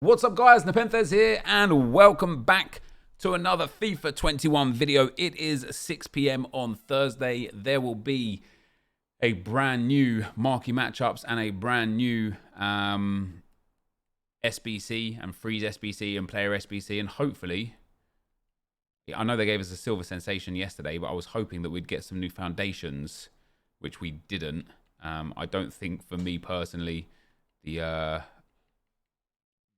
What's up guys, NepentheZ here and welcome back to another FIFA 21 video. It is 6 PM on Thursday. There will be a brand new Marquee matchups and a brand new SBC and Freeze SBC and Player SBC, and hopefully, I know they gave us a silver sensation yesterday, but I was hoping that we'd get some new foundations, which we didn't. I don't think, for me personally, the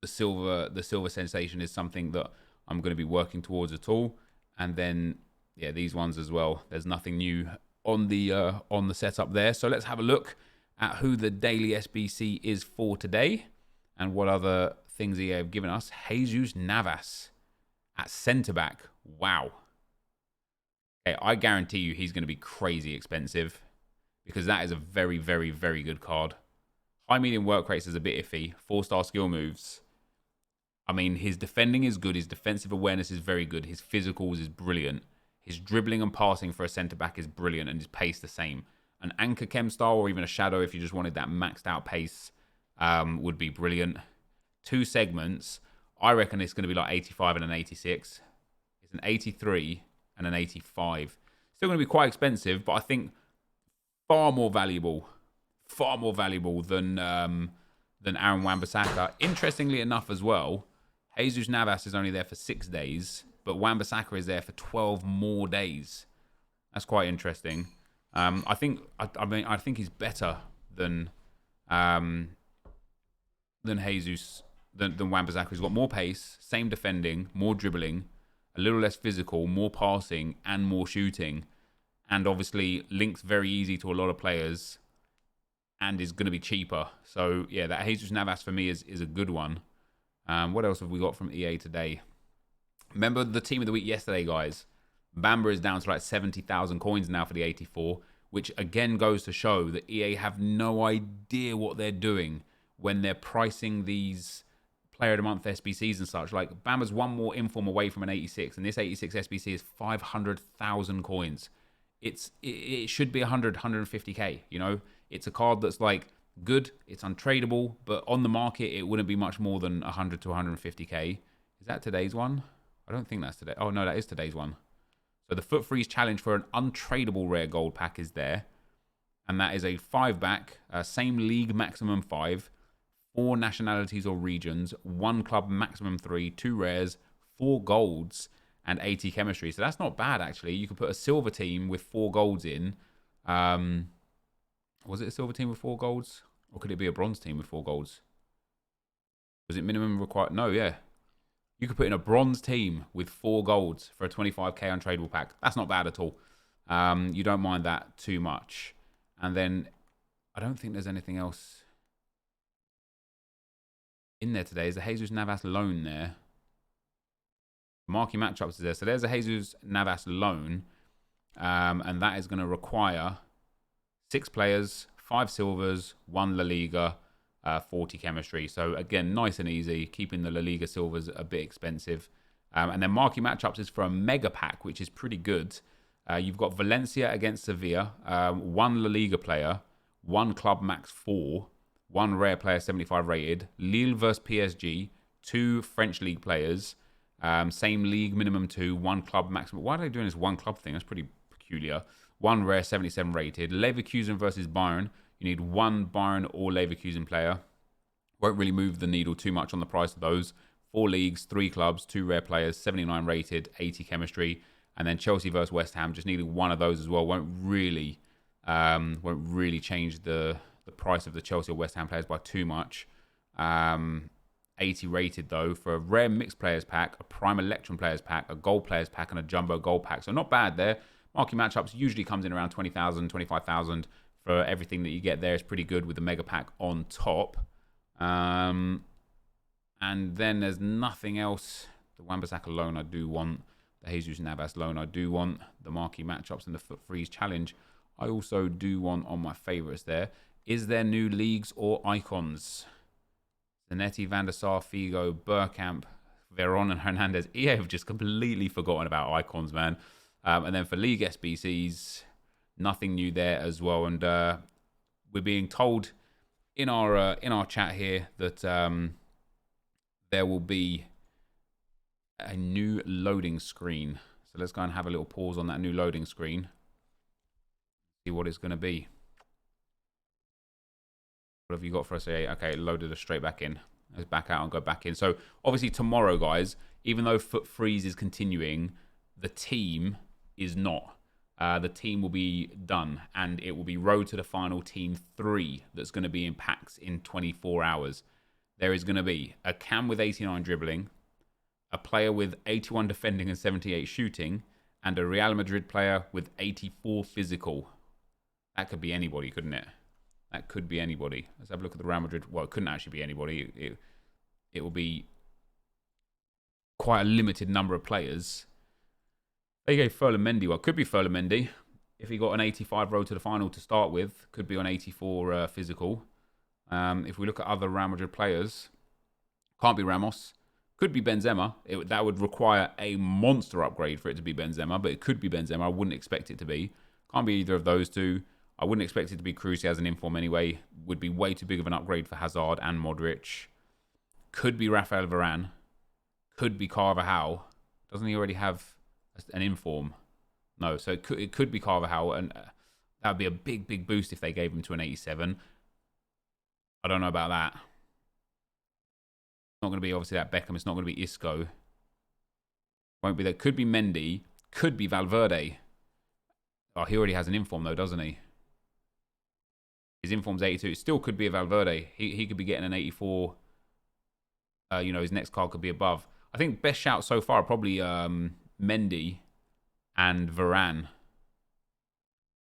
silver sensation is something that I'm going to be working towards at all. And then yeah, these ones as well. There's nothing new on the setup there. So let's have a look at who the daily SBC is for today and what other things EA have given us. Jesús Navas at centre back. Wow. Okay, I guarantee you he's going to be crazy expensive because that is a very, very, very good card. High medium work rates is a bit iffy. 4-star skill moves. I mean, his defending is good. His defensive awareness is very good. His physicals is brilliant. His dribbling and passing for a centre-back is brilliant, and his pace the same. An anchor chem style or even a shadow, if you just wanted that maxed out pace, would be brilliant. 2 segments. I reckon it's going to be like 85 and an 86. It's an 83 and an 85. Still going to be quite expensive, but I think far more valuable than Aaron Wan-Bissaka. Interestingly enough as well, Jesús Navas is only there for 6 days, but Wan-Bissaka is there for 12 more days. That's quite interesting. I think he's better than Jesus than Wan-Bissaka. He's got more pace, same defending, more dribbling, a little less physical, more passing, and more shooting, and obviously links very easy to a lot of players, and is going to be cheaper. So yeah, that Jesús Navas for me is a good one. What else have we got from EA today? Remember the team of the week yesterday, guys? Bamba is down to like 70,000 coins now for the 84, which again goes to show that EA have no idea what they're doing when they're pricing these Player of the Month SBCs and such. Like, Bamba's one more inform away from an 86, and this 86 SBC is 500,000 coins. It should be 150k, you know? It's a card that's like good, it's untradeable, but on the market it wouldn't be much more than 100 to 150k. Is that today's one? I don't think that's today. Oh no, that is today's one. So the Foot Freeze challenge for an untradeable rare gold pack is there, and that is a 5-back, same league maximum 5, 4 nationalities or regions, 1 club maximum 3, 2 rares, 4 golds, and 80 chemistry. So that's not bad actually. You could put a silver team with 4 golds in. Was it a silver team with 4 golds? Or could it be a bronze team with 4 golds? Was it minimum required? No, yeah. You could put in a bronze team with 4 golds for a 25k untradeable pack. That's not bad at all. You don't mind that too much. And then I don't think there's anything else in there today. Is a Jesús Navas loan there? Marquee matchups is there. So there's a Jesús Navas loan. And that is going to require 6 players, 5 silvers, 1 La Liga, 40 chemistry. So again, nice and easy, keeping the La Liga silvers a bit expensive. And then Marquee matchups is for a mega pack, which is pretty good. You've got Valencia against Sevilla, 1 La Liga player, 1 club max 4, 1 rare player 75 rated, Lille versus PSG, 2 French league players, same league minimum 2, 1 club maximum. Why are they doing this 1 club thing? That's pretty peculiar. 1 rare 77 rated. Leverkusen versus Bayern. You need 1 Bayern or Leverkusen player. Won't really move the needle too much on the price of those. 4 leagues, 3 clubs, 2 rare players, 79 rated, 80 chemistry. And then Chelsea versus West Ham. Just needed 1 of those as well. Won't really change the price of the Chelsea or West Ham players by too much. 80 rated though for a rare mixed players pack, a prime electron players pack, a gold players pack, and a jumbo gold pack. So not bad there. Marquee matchups usually comes in around 20,000, 25,000 for everything that you get there. Is pretty good with the mega pack on top. And then there's nothing else. The Wan-Bissaka loan I do want. The Jesús Navas loan I do want. The Marquee matchups and the Foot Freeze challenge I also do want on my favourites there. Is there new leagues or icons? Zanetti, Van der Sar, Figo, Bergkamp, Varane and Hernandez. EA have just completely forgotten about icons, man. And then for League SBCs, nothing new there as well. And we're being told in our chat here that there will be a new loading screen. So let's go and have a little pause on that new loading screen. See what it's going to be. What have you got for us here? Okay, it loaded us straight back in. Let's back out and go back in. So obviously tomorrow, guys, even though Foot Freeze is continuing, the team is not. The team will be done, and it will be Road to the Final Team 3 that's going to be in packs in 24 hours. There is going to be a Cam with 89 dribbling, a player with 81 defending and 78 shooting, and a Real Madrid player with 84 physical. That could be anybody, couldn't it? That could be anybody. Let's have a look at the Real Madrid. Well, it couldn't actually be anybody. It will be quite a limited number of players. They gave Ferland Mendy. Well, it could be Ferland Mendy. If he got an 85 Road to the Final to start with, could be on 84 physical. If we look at other Real Madrid players, can't be Ramos. Could be Benzema. That would require a monster upgrade for it to be Benzema, but it could be Benzema. I wouldn't expect it to be. Can't be either of those two. I wouldn't expect it to be Kroos as an inform anyway. Would be way too big of an upgrade for Hazard and Modric. Could be Rafael Varane. Could be Carvajal. Doesn't he already have an inform? No, so it could be Carvajal, and that would be a big, big boost if they gave him to an 87. I don't know about that. It's not going to be obviously that Beckham. It's not going to be Isco. Won't be that. Could be Mendy. Could be Valverde. Oh, he already has an inform though, doesn't he? His inform's 82. It still could be a Valverde. He could be getting an 84. His next card could be above. I think best shout so far are probably Mendy and Varane.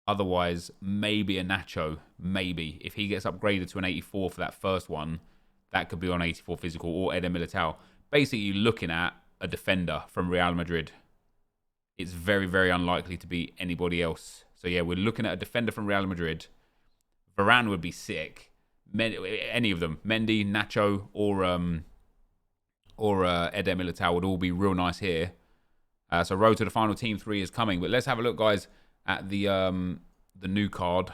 Otherwise, maybe a Nacho. Maybe. If he gets upgraded to an 84 for that first one, that could be on 84 physical, or Eder Militao. Basically, you're looking at a defender from Real Madrid. It's very, very unlikely to be anybody else. So yeah, we're looking at a defender from Real Madrid. Varane would be sick. Any of them. Mendy, Nacho, or Eder Militao would all be real nice here. So Road to the Final Team 3 is coming. But let's have a look, guys, at the new card.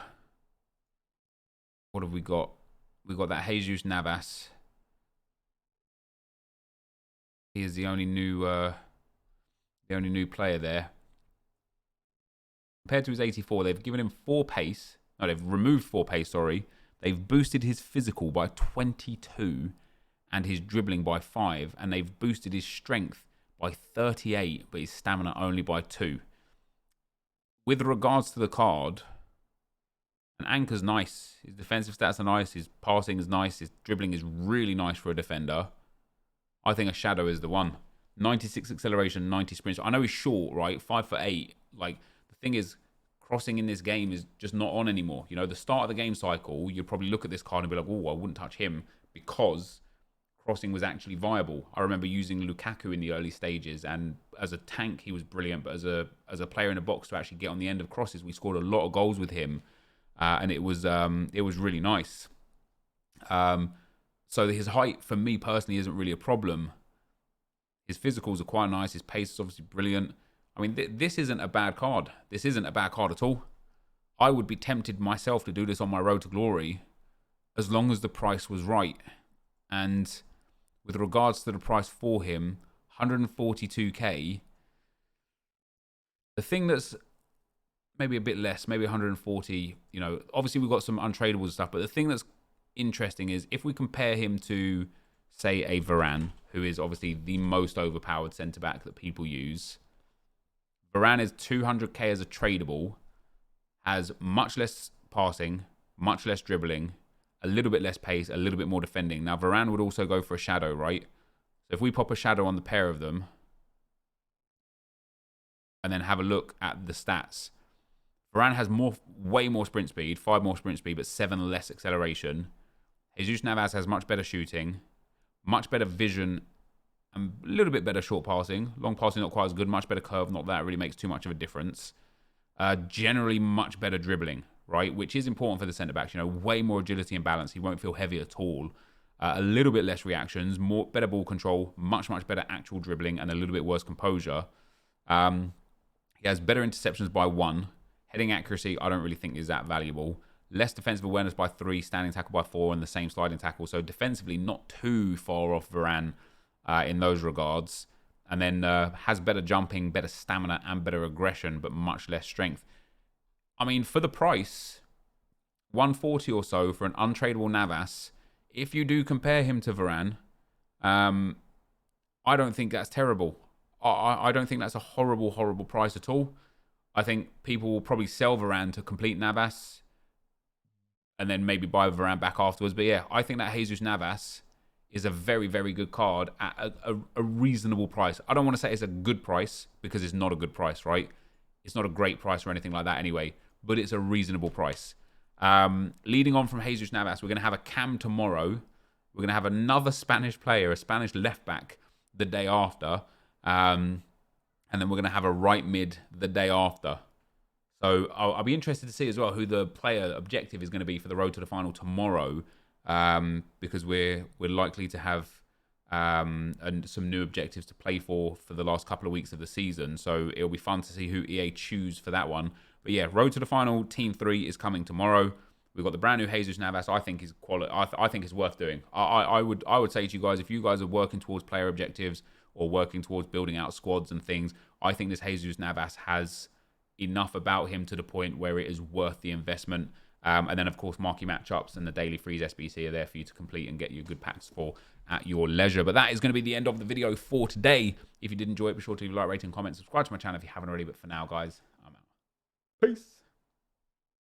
What have we got? We've got that Jesús Navas. He is the only new player there. Compared to his 84, they've given him 4 pace. No, they've removed 4 pace, sorry. They've boosted his physical by 22 and his dribbling by 5. And they've boosted his strength by 38, but his stamina only by 2. With regards to the card, an anchor's nice. His defensive stats are nice. His passing is nice. His dribbling is really nice for a defender. I think a shadow is the one. 96 acceleration, 90 sprint. I know he's short, right? 5'8". Like, the thing is, crossing in this game is just not on anymore. You know, the start of the game cycle, you'd probably look at this card and be like, oh, I wouldn't touch him, because crossing was actually viable. I remember using Lukaku in the early stages, and as a tank, he was brilliant. But as a player in the box to actually get on the end of crosses, we scored a lot of goals with him, and it was really nice. So his height, for me personally, isn't really a problem. His physicals are quite nice. His pace is obviously brilliant. I mean, this isn't a bad card. This isn't a bad card at all. I would be tempted myself to do this on my road to glory, as long as the price was right. And with regards to the price for him, 142k. The thing that's maybe a bit less, maybe 140, you know, obviously we've got some untradables stuff, but the thing that's interesting is if we compare him to, say, a Varane, who is obviously the most overpowered centre-back that people use. Varane is 200k as a tradable, has much less passing, much less dribbling, a little bit less pace, a little bit more defending. Now, Varane would also go for a shadow, right? So if we pop a shadow on the pair of them and then have a look at the stats, Varane has way more sprint speed, 5 more sprint speed, but 7 less acceleration. Jesús Navas has much better shooting, much better vision, and a little bit better short passing. Long passing, not quite as good. Much better curve, not that it really makes too much of a difference. Generally, much better dribbling, right? Which is important for the centre-backs. You know, way more agility and balance. He won't feel heavy at all. A little bit less reactions, better ball control, much better actual dribbling, and a little bit worse composure. He has better interceptions by 1. Heading accuracy, I don't really think is that valuable. Less defensive awareness by 3, standing tackle by 4, and the same sliding tackle. So defensively, not too far off Varane. in those regards. And then has better jumping, better stamina, and better aggression, but much less strength. I mean, for the price, 140 or so for an untradeable Navas, if you do compare him to Varane, I don't think that's terrible. I don't think that's a horrible, horrible price at all. I think people will probably sell Varane to complete Navas and then maybe buy Varane back afterwards. But yeah, I think that Jesús Navas is a very, very good card at a reasonable price. I don't want to say it's a good price because it's not a good price, right? It's not a great price or anything like that anyway, but it's a reasonable price. Leading on from Jesús Navas, we're going to have a cam tomorrow. We're going to have another Spanish player, a Spanish left back, the day after. And then we're going to have a right mid the day after. So I'll be interested to see as well who the player objective is going to be for the road to the final tomorrow, because we're likely to have some new objectives to play for the last couple of weeks of the season. So it'll be fun to see who EA choose for that one. But yeah, road to the final, Team 3 is coming tomorrow. We've got the brand new Jesús Navas. I think is quality. I think it's worth doing. I would say to you guys, if you guys are working towards player objectives or working towards building out squads and things, I think this Jesús Navas has enough about him to the point where it is worth the investment. And then, of course, marquee matchups and the daily freeze SBC are there for you to complete and get your good packs for at your leisure. But that is going to be the end of the video for today. If you did enjoy it, be sure to leave a like, rate, and comment. Subscribe to my channel if you haven't already. But for now, guys, I'm out. Peace.